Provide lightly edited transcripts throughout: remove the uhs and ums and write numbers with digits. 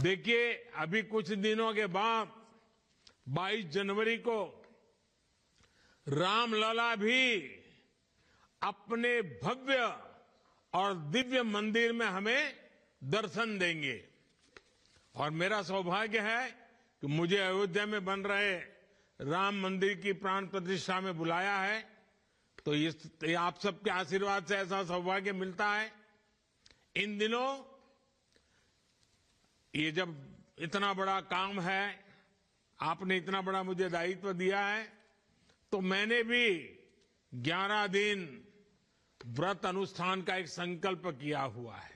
देखिए, अभी कुछ दिनों के बाद 22 जनवरी को रामलला भी अपने भव्य और दिव्य मंदिर में हमें दर्शन देंगे। और मेरा सौभाग्य है कि मुझे अयोध्या में बन रहे राम मंदिर की प्राण प्रतिष्ठा में बुलाया है। तो ये आप सबके आशीर्वाद से ऐसा सौभाग्य मिलता है। इन दिनों ये जब इतना बड़ा काम है, आपने इतना बड़ा मुझे दायित्व दिया है, तो मैंने भी 11 दिन व्रत अनुष्ठान का एक संकल्प किया हुआ है।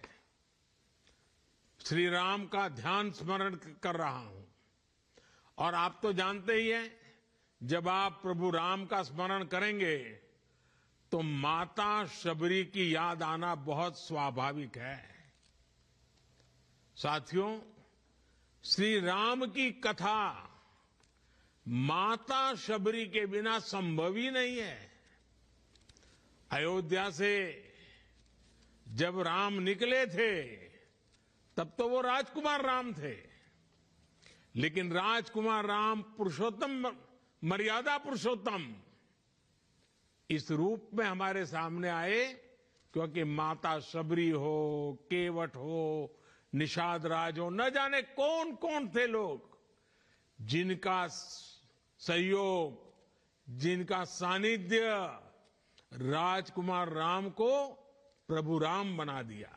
श्री राम का ध्यान स्मरण कर रहा हूं। और आप तो जानते ही हैं, जब आप प्रभु राम का स्मरण करेंगे तो माता शबरी की याद आना बहुत स्वाभाविक है। साथियों, श्री राम की कथा माता शबरी के बिना संभव ही नहीं है। अयोध्या से जब राम निकले थे तब तो वो राजकुमार राम थे, लेकिन राजकुमार राम पुरुषोत्तम, मर्यादा पुरुषोत्तम इस रूप में हमारे सामने आए क्योंकि माता शबरी हो, केवट हो, निषाद राज हो, न जाने कौन कौन थे लोग जिनका सहयोग, जिनका सानिध्य राजकुमार राम को प्रभु राम बना दिया।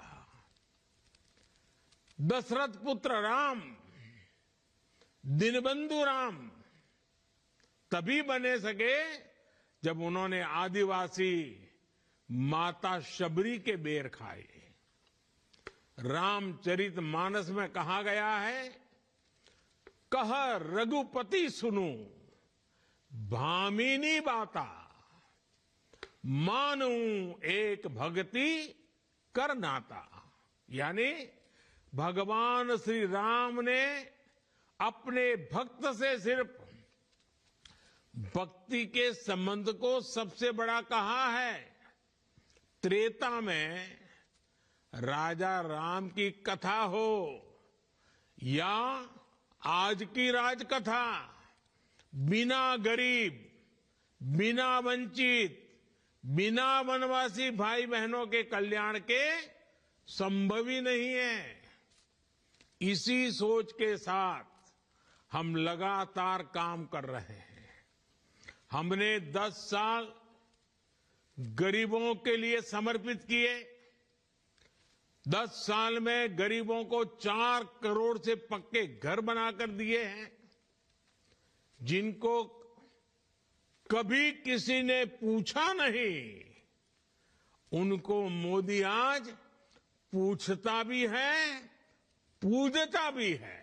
दशरथ पुत्र राम, दीनबंधु राम तभी बने सके जब उन्होंने आदिवासी माता शबरी के बेर खाए। रामचरितमानस में कहा गया है, कह रघुपति सुनु भामिनी बाता, मानू एक भक्ति कर नाता। यानी भगवान श्री राम ने अपने भक्त से सिर्फ भक्ति के संबंध को सबसे बड़ा कहा है। त्रेता में राजा राम की कथा हो या आज की राजकथा, बिना गरीब, बिना वंचित, बिना वनवासी भाई बहनों के कल्याण के संभव ही नहीं है। इसी सोच के साथ हम लगातार काम कर रहे हैं। हमने 10 साल गरीबों के लिए समर्पित किए। 10 साल में गरीबों को 4 करोड़ से पक्के घर बनाकर दिए हैं। जिनको कभी किसी ने पूछा नहीं, उनको मोदी आज पूछता भी है, पूजता भी है।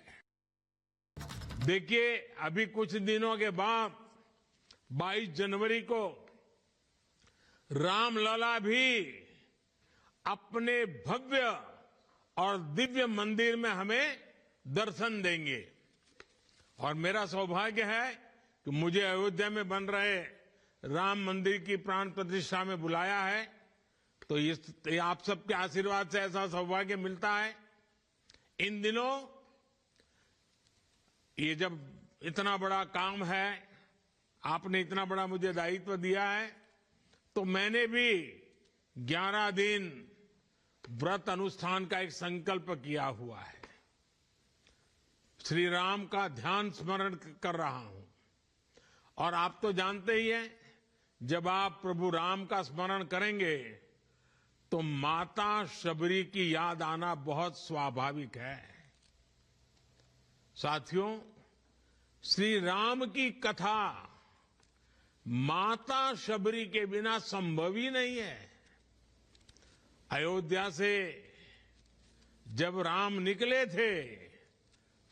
देखिए, अभी कुछ दिनों के बाद 22 जनवरी को रामलला भी अपने भव्य और दिव्य मंदिर में हमें दर्शन देंगे। और मेरा सौभाग्य है कि मुझे अयोध्या में बन रहे राम मंदिर की प्राण प्रतिष्ठा में बुलाया है। तो ये आप सबके आशीर्वाद से ऐसा सौभाग्य मिलता है। इन दिनों ये जब इतना बड़ा काम है, आपने इतना बड़ा मुझे दायित्व दिया है, तो मैंने भी 11 दिन व्रत अनुष्ठान का एक संकल्प किया हुआ है। श्री राम का ध्यान स्मरण कर रहा हूं। और आप तो जानते ही हैं, जब आप प्रभु राम का स्मरण करेंगे तो माता शबरी की याद आना बहुत स्वाभाविक है। साथियों, श्री राम की कथा माता शबरी के बिना संभव ही नहीं है। अयोध्या से जब राम निकले थे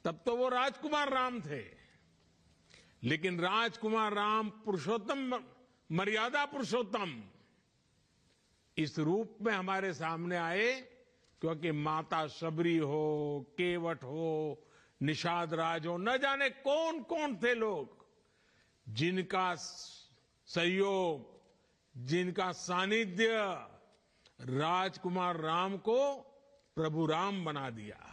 तब तो वो राजकुमार राम थे, लेकिन राजकुमार राम पुरुषोत्तम, मर्यादा पुरुषोत्तम इस रूप में हमारे सामने आए क्योंकि माता शबरी हो, केवट हो, निषाद राज हो, न जाने कौन कौन थे लोग जिनका सहयोग, जिनका सानिध्य राजकुमार राम को प्रभु राम बना दिया।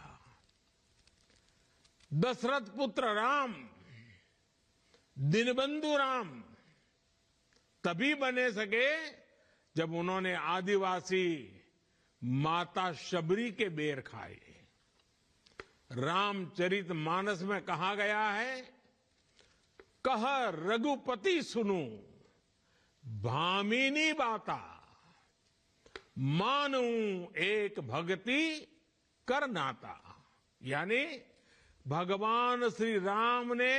दशरथ पुत्र राम, दीनबंधु राम तभी बने सके जब उन्होंने आदिवासी माता शबरी के बेर खाए। रामचरितमानस में कहा गया है, कह रघुपति सुनु भामिनी बाता, मानू एक भक्ति कर नाता। यानी भगवान श्री राम ने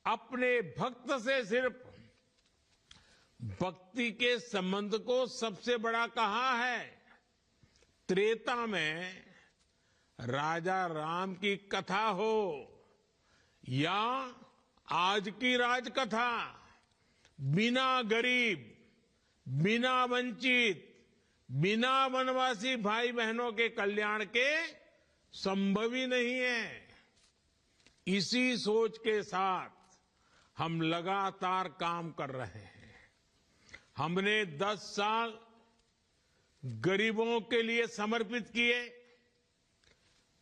अपने भक्त से सिर्फ भक्ति के संबंध को सबसे बड़ा कहा है। त्रेता में राजा राम की कथा हो या आज की राजकथा, बिना गरीब, बिना वंचित, बिना वनवासी भाई बहनों के कल्याण के संभव ही नहीं है। इसी सोच के साथ हम लगातार काम कर रहे हैं। हमने 10 साल गरीबों के लिए समर्पित किए।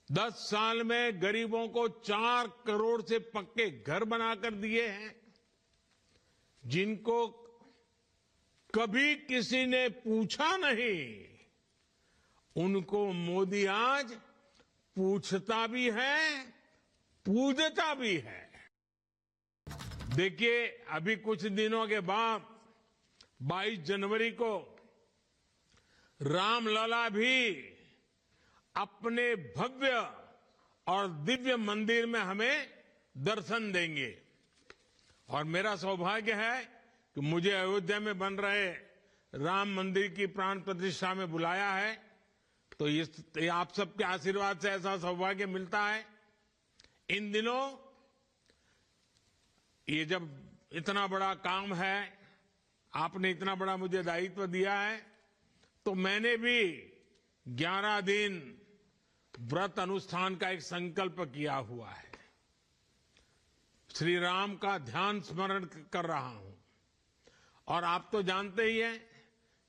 10 साल में गरीबों को 4 करोड़ से पक्के घर बनाकर दिए हैं, जिनको कभी किसी ने पूछा नहीं, उनको मोदी आज पूछता भी है, पूजता भी है। देखिए, अभी कुछ दिनों के बाद 22 जनवरी को रामलला भी अपने भव्य और दिव्य मंदिर में हमें दर्शन देंगे। और मेरा सौभाग्य है कि मुझे अयोध्या में बन रहे राम मंदिर की प्राण प्रतिष्ठा में बुलाया है। तो ये आप सबके आशीर्वाद से ऐसा सौभाग्य मिलता है। इन दिनों ये जब इतना बड़ा काम है, आपने इतना बड़ा मुझे दायित्व दिया है, तो मैंने भी 11 दिन व्रत अनुष्ठान का एक संकल्प किया हुआ है। श्री राम का ध्यान स्मरण कर रहा हूं। और आप तो जानते ही हैं,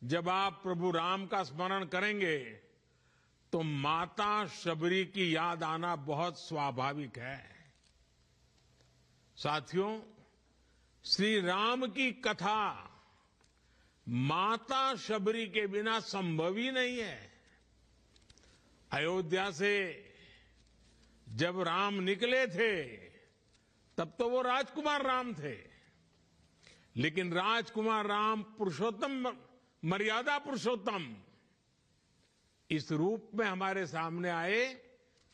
जब आप प्रभु राम का स्मरण करेंगे तो माता शबरी की याद आना बहुत स्वाभाविक है। साथियों, श्री राम की कथा माता शबरी के बिना संभव ही नहीं है। अयोध्या से जब राम निकले थे तब तो वो राजकुमार राम थे, लेकिन राजकुमार राम पुरुषोत्तम, मर्यादा पुरुषोत्तम इस रूप में हमारे सामने आए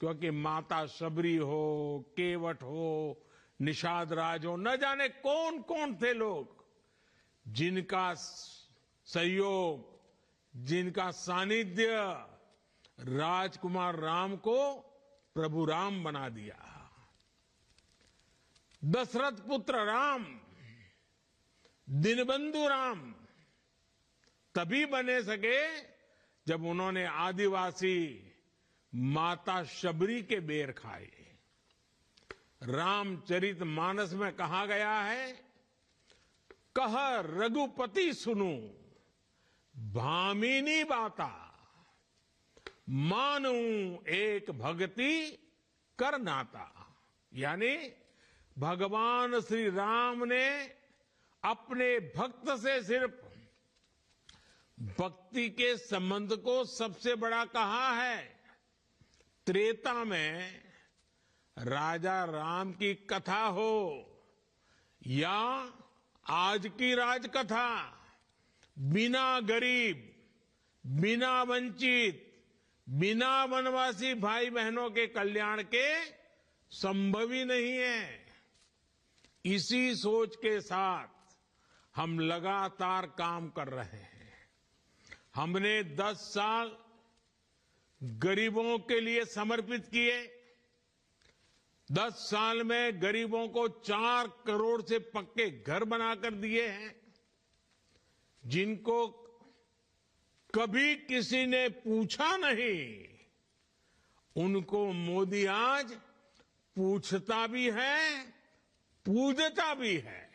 क्योंकि माता शबरी हो, केवट हो, निषाद राज हो, न जाने कौन कौन थे लोग जिनका सहयोग, जिनका सानिध्य राजकुमार राम को प्रभु राम बना दिया। दशरथ पुत्र राम, दीनबंधु राम तभी बने सके जब उन्होंने आदिवासी माता शबरी के बेर खाए। रामचरितमानस में कहा गया है, कह रघुपति सुनु भामिनी बाता, मानू एक भक्ति कर नाता। यानी भगवान श्री राम ने अपने भक्त से सिर्फ भक्ति के संबंध को सबसे बड़ा कहा है। त्रेता में राजा राम की कथा हो या आज की राजकथा, बिना गरीब, बिना वंचित, बिना वनवासी भाई बहनों के कल्याण के संभव ही नहीं है। इसी सोच के साथ हम लगातार काम कर रहे हैं। हमने 10 साल गरीबों के लिए समर्पित किए। 10 साल में गरीबों को 4 करोड़ से पक्के घर बनाकर दिए हैं, जिनको कभी किसी ने पूछा नहीं, उनको मोदी आज पूछता भी है, पूजता भी है।